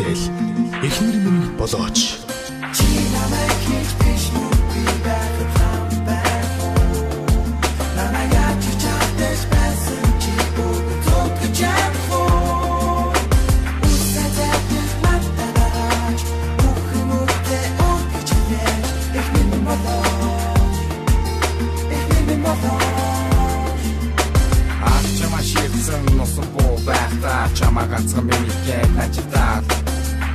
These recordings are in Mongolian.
мэдээлэл эхнэр минь болооч. Чи намайг хийж биш үү би байхад хамбай. Намайг ачиж чаддаж байсан чи бүгд зүтгэж явах. Үсэтэд надад бүхмүдээ өгч яах эхнэр минь болооч. Эхнэр минь болооч. Чамаа ширсэн носон боо байхдаа чамаа ганцхан минийгээ начитаад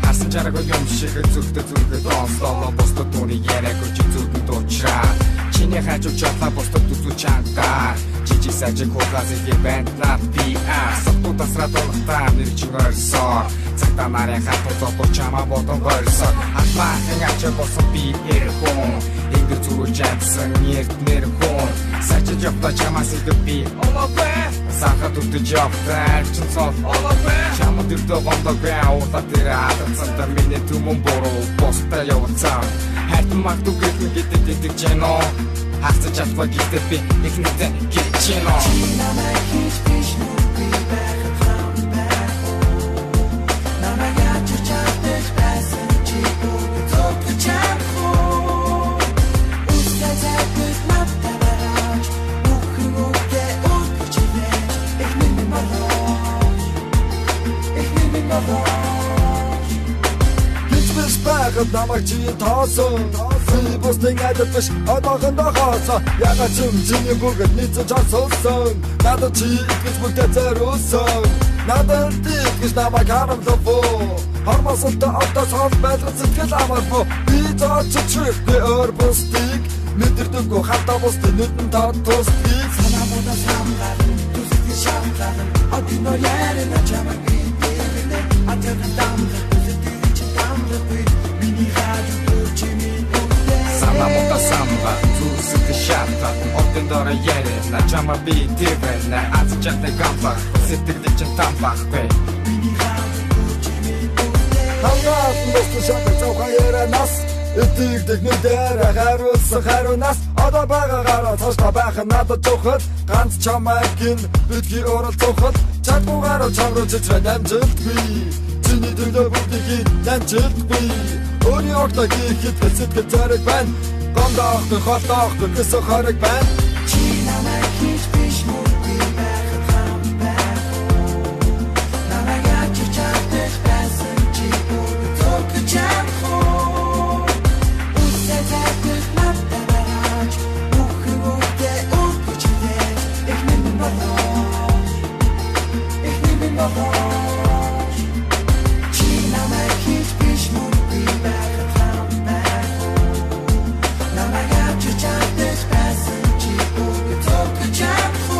харсан чараагүй юм шиг зүрхтэй донслоо босдод түүний яриаг чи зүрхэнд уучраа чиний хажуу чатлаа босдод үзүү чангаа чичи сажиг хогаас ивент над би сотто тасраад онтаа нэр чин орсоо цагтаа нарийн хатуу зодор чамаа бодон горсоо албаа хэнгач босон би эрхон ингэ зүрх чансан нэр хон сажиг явта чамаас идэв би олопэ сахат үтэж явта чин сот олопэ чамаа дэрдэ гомдог яута тэр атсан миний түмэн бороо поста явцаа хатан магтуу гэдэг чэно хацаж чадваа гэдэг би ихнэдэ гिचэно Чи намайг хийж биш үү би байхад хамбай. Намайг ачиж чаддаж байсан чи бүгд зүтгэж явах. Үсэтэд надад бүхмүдээ өгч яах эхнэр минь болооч. Эхнэр минь болооч. Хичмэс байхад намайг чи тоосон. Би босны гадад биш одоохондоо хоосон. Ягаад ч чиний бүгд нийцэж асуусан. Надад чи итгэж бүгдээ зориулсан. Надад итгэж намайг харамлав. Хармасалтай автаа сон байлгах сэтгэл амарбо. Би зоочих би өөр бусдыг мэдэрдэггүй хатаа бусдыг нүдэн тод тусдгийг Санамудаа самгаан түсэж шавгаан одино ярина чамайг би дэрнэ атэрэн дамдаа түсэж дамдаа би миний хажуу чимээ Санамудаа самгаан түсэж шавгаан одино ярина чамайг би дэрнэ атэрэн дамдаа түсэж дамдаа би миний хажуу чимээ Хангаан босч шавгаан яранаас Итгэдэг нүдээр хариулсан хариунаас одоо байгаагаар цаашдаа байх нь надад зүхэл ганц чамайг ин бидний оролцоход чадвараар чамрууч амжилтгүй чиний төлөө бүгдийг амжилтгүй өөрийн огтог хийхэд сэтгэл зэрэг байна гомдоох хотоох гэсэн хориг байна Чи намайг хийж биш үү би байхад хамбай. Намайг ачиж чаддаж байсан чи бүгд зүтгэж явах. Чи намайг хийж биш үү би байхад хамбай. Намайг ачиж чаддаж байсан чи бүгд зүтгэж явах.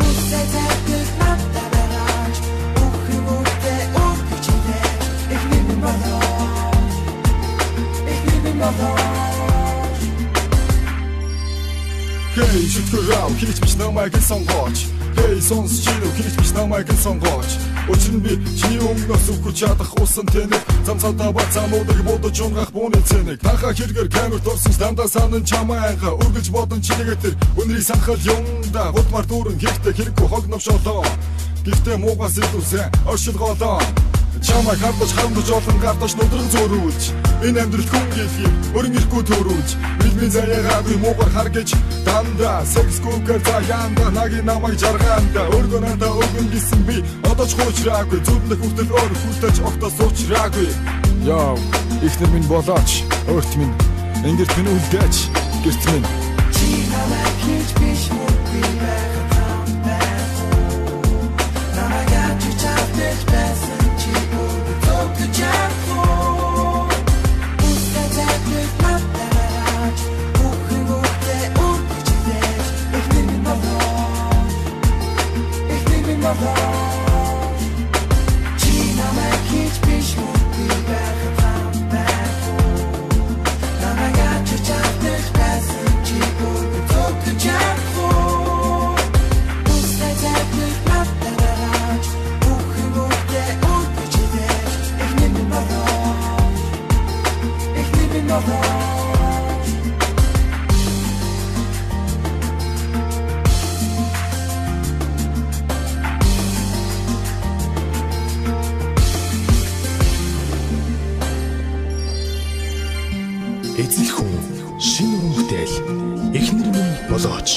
Үсэтэд надад бүхмүдээ өгч яах эхнэр минь болооч. Эхнэр минь болооч. Хей шүтгэрав хийж биш намайг сонгооч Хей сонс чиний хийж биш намайг сонгооч Учир нь би чиний өмнөөс өгч чадах усан тэнэг замцаатаа бацаануудыг бодож унгах бууны цэнийг Танха хэрэгэр камерт орсон дандаа санан чамайга үргэлж бодон чинийгээ тэр өнрийг санахад юмда гутмар дүүрэн хийхдээ хэрэггүй хогновшолоо Гэхдээ муугаас илүүсэн оршил голоо Чамайг хардаж харамдаж олон гартаж нүдрэн зөөрүүлж Энэ амьдрал хүн гэлхийг өрн ирэхгүй төрүүлж Бидний заяагагүй муугар хар гэж дандаа Секс кукер заяанда нагийн намайг жаргаанда Өргөө надаа өгөн гисэн би одоо ч хуучраагүй Зүуднэх хүртэл өөр хүртэж огтоо суучраагүй Яв, ихнэр минь болооч, өөрт минь Ингэрт минь үлдээч, гэрт минь Чи намайг хийж биш үү би байхад хамбай. Намайг ачиж чаддаж байсан чи бүгд зүтгэж явах. Үсэтэд надад бүхмүдээ өгч яах эхнэр минь болооч. Эхнэр минь болооч. Чи намайг хийж биш үү би байхад хамбай. Намайг ачиж чаддаж байсан чи бүгд зүтгэж явах. Үсэтэд надад бүхмүдээ өгч яах эхнэр минь болооч. Эхнэр минь болооч. Эзэл хүн шинэ уран бүтээл эхнэр минь болооч.